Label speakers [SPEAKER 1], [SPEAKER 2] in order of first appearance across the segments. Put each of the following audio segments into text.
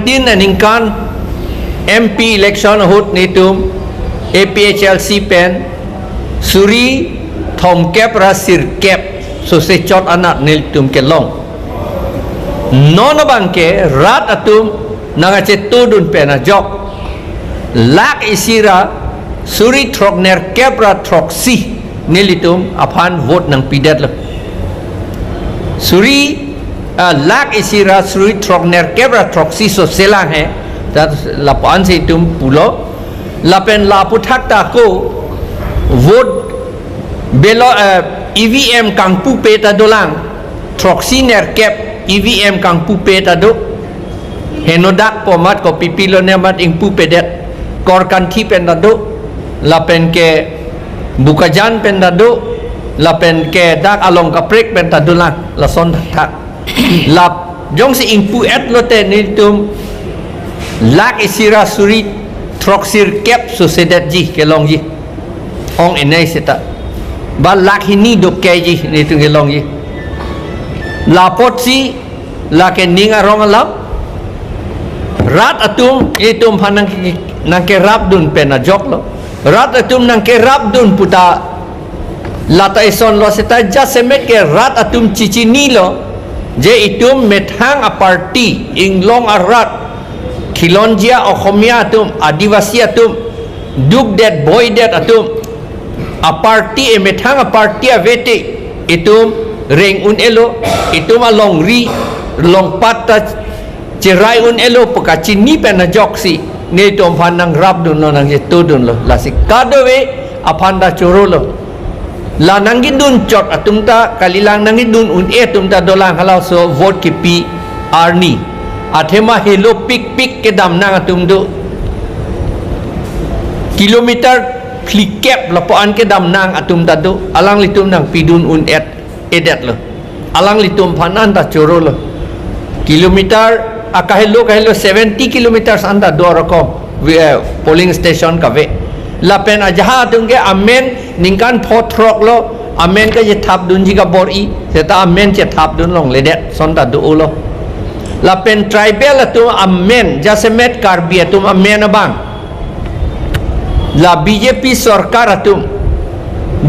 [SPEAKER 1] 2019 aninkan MP election hut nitum APHLC pen suri thom kep rasir kep so se chot anak niltum kelong non bangke rat atum nangache tudun pena jok lak isira suri trok ner kepra trok si nilitum aphan vote nang pidet lo suri lak isira suri trok ner kepra trok si so selang hai dat lapan se tum pulo lapen laputhak ta ko vote belo EVM kang pu peta dolang trok si ner kep EVM kang pu peta do henodak pomat ko pipilo nemat ing pu pedet kor kanthi pendado lapen ke bukajan pendado lapen ke dak along kaprek pendado lang la son thak lap jong si ing pu et lote ni tum lak isira suri troksir kep so sedat ji kelong ji ong enai seta ba lak hini do ke ji ni tung kelong ji lapot si lak ninga rong alap rat atum itum panang nang ke rap dun pena jok lo rat atum nang ke rap dun puta lata ison lo seta jasemet ke rat atum cici ni lo je itum methang a party inglong a rat khilonjia okhomia atum adivasi atum duk det boy det atum a party e methang a party a vete itum reng un elo itum a long ri long patta cerai un elo pokaci ni pena joksi ni tom pandang rap dun lo nang tu dun lo la si kadowe apanda choro lo la nangi dun chot atumta kalilang nangi dun un tumta dolang halau so vote ki pi arni athema hello pik pik ke dam nang atum do kilometer klikep lapoan ke dam nang atum ta do alang litum nang pidun un edet lo alang litum panan ta choro lo kilometer akahelo 70 kilometers anda do rakom polling station ka ve lapen ajaha tungge amen ningkan photrok lo amen ka je thap dun ji ka bori seta amen je thap dun long ledet sonta do lo lapen tribal tu amen jasemet karbi tu amen abang la BJP sarkar atum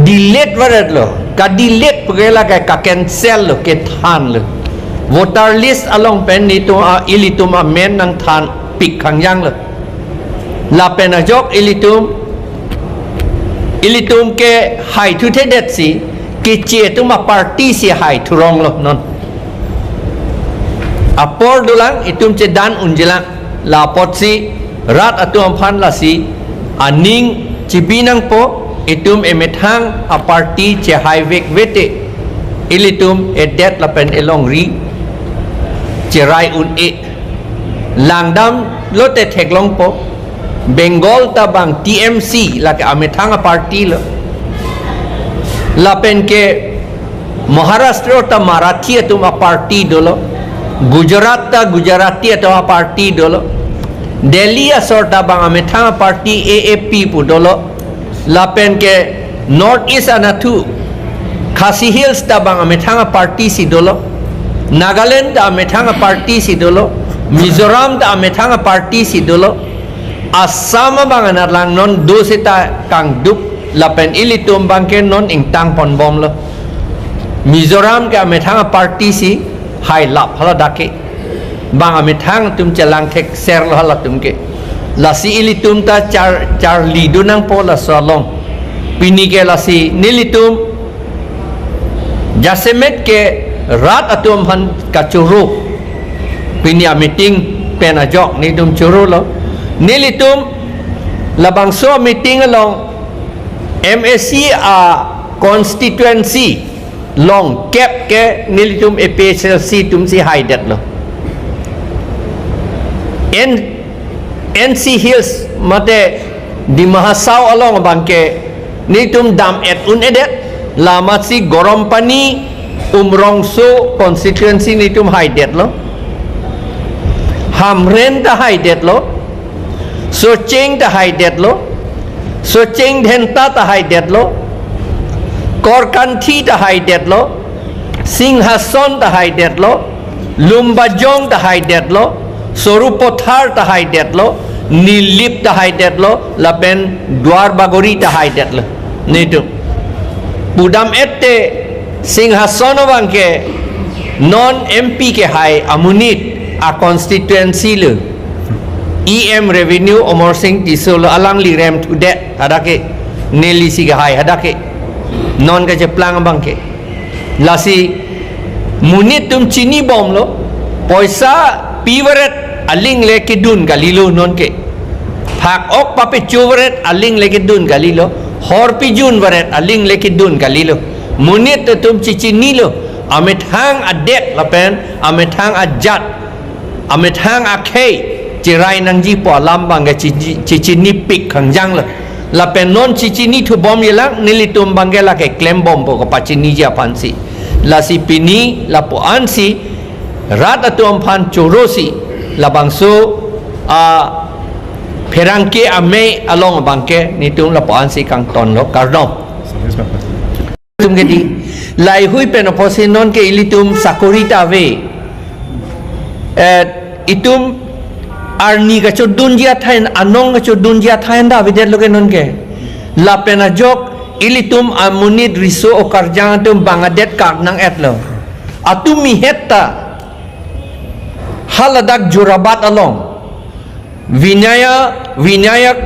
[SPEAKER 1] delete warat lo ka delete pagela ka cancel lo ke than lo voter list along pen ni tu ilitum amen nang than pik khang yang lo la pen ajok ilitum ke hai thu the det si ke che tu ma party si hai thu rong lo non apor dulang itum che dan unjelang la pot si rat atum phan la si aning cibinang po itum emethang a party che hai vek vete ilitum edet la pen elong ri cerai un langdam lote theklong po Bengal ta bang TMC la ke amethang a party lo lapen ke Maharashtra ta Marathi atum a party dolo Gujarat ta Gujarati atum a party dolo Delhi asor ta bang amethang a party AAP pu dolo lapen ke North East anathu Khasi Hills ta bang amethang a party si dolo Nagaland ta amethang a party si dolo Mizoram ta amethang a party si dolo Assam bang anak lang non dosita kang dup lapen ilitum bangke non ing tang pon bom lo Mizoram ke amethang a party si hai lap hala dake bang amethang tum celang thek ser lo hala tum ke lasi ilitum ta char lidu nang po la salong pini ke lasi nilitum jasemet ke rat atum han kachuru pini a meeting pena jok ni dum churu lo nilitum labang so meeting along MSC a constituency long kep ke nilitum APHLC tum si haidet lo NC Hills mate di mahasau along bangke nilitum dam et un edet lama si gorom pani umrongso constituency nilitum haidet lo hamren ta haidet lo Socheng ta hai det lo Socheng dhenta ta hai det lo Korkanthi ta hai det lo Singhason ta hai det lo Lumbajong ta hai det lo Sorupothar tahai detlo nilip tahai detlo lapen dwar bagori tahai detlo nitu pudam ette singhasono bangke non MP ke hai amunit a constituency le EM revenue omor sing tisol alang li rem tu det adake neli si hai adake non ke jeplang bangke lasi munit tum chini bom lo poisa piwaret aling leke dun galilo non ke phak ok pape chuwaret aling leke dun galilo hor pijun waret aling leke dun galilo munit tum chichini lo amit hang adet lapen amit hang ajat amit hang akhai cirai nang ji po lambang ga chichini pik khangjang lo lapen non chichini thu bom yelang nilitum bangela ke klem bom po ka pachini ja pansi la si pini la po ansi rat atom phan chorosi la bangso a pherangke ame along bangke nitum la po ansi kang ton lo kardom tum ke di lai hui pen oposi non ke ilitum sakurita ve itum arni ka chodun jia thain anong ka chodun jia thain da videt lo ke non ke la pena jok ilitum amunit riso o karjang tum bangadet kak nang et lo atum mi hetta haladak jurabat along vinayak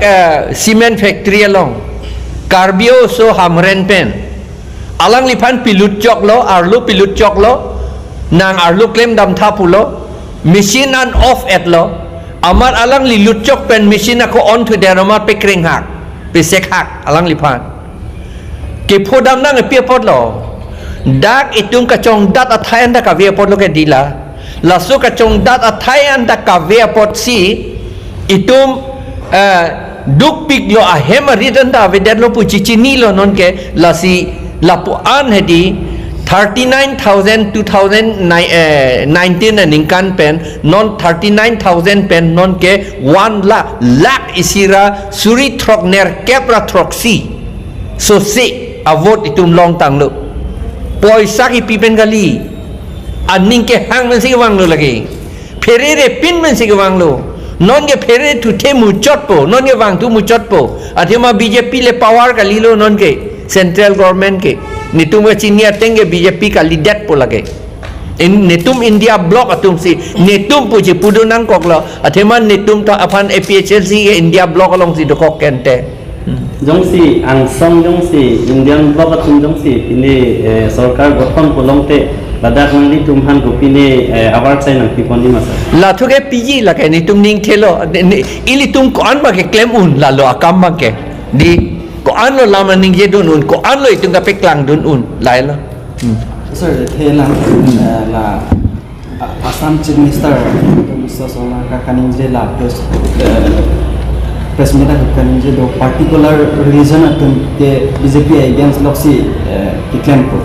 [SPEAKER 1] cement factory along karbio so hamren pen alang lipan pilut jok lo arlu pilut jok lo nang arlu klem dam thapulo machine an off et lo amar alang li lut jok pen machine ko on to der amar pe kring hak pe sek hak alang lipan ke podam nang pe pot lo dak itung ka chong dat athai anda ka ve pot lo ke dila lasu ka chong dat athai anda ka ve pot si itum duk pik lo ahem ridan da ve det lo pu chichini lo non ke lasi lapu an hedi 39,000 2019 ningkan pen non 39,000 pen non ke 1 lakh isira suri trokner kepra troksi so se avot itum long tang lo poisa ki pipen gali aning ke hang men sig wang lo lagi pherere pin men sig wang lo non ke phere tu the mu chot po non ke wang tu mu chot po athema BJP le power gali lo non ke central government ke nitum ke chinia tenge BJP ka lidat po lage in nitum India block atum si nitum puji pudunan koklo athema nitum ta aphan APHLC ke India block along si dokok kente
[SPEAKER 2] jong si ang song jong si Indian block atum jong si ini sarkar gothon polongte ladak nang nitum han ko pine award sai nang piponi masa
[SPEAKER 1] la thuke piji la ke nitum ning thelo ili tum ko an ba ke claim un la lo akam ba ke di ko an lo lama ning je dun un ko an lo itung ka pe klang dun un lai lo
[SPEAKER 3] sir thelang la Assam Chief Minister Mr. Sona ka kaning je la press meet ka kaning je do particular reason atum ke BJP against loksi claim ko